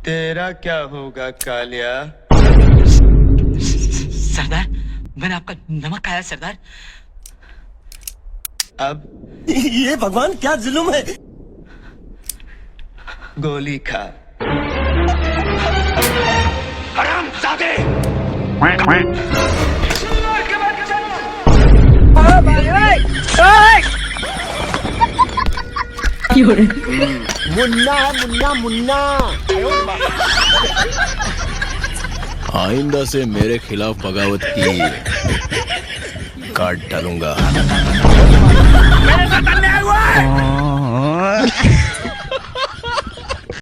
तेरा क्या होगा कालिया? सरदार, मैंने आपका नमक खाया सरदार। अब ये भगवान क्या जुल्म है। गोली खा। हरामजादे! मुन्ना है मुन्ना मुन्ना। आइंदा से मेरे खिलाफ बगावत की काट डालूंगा। मेरे साथ अन्याय हुआ है।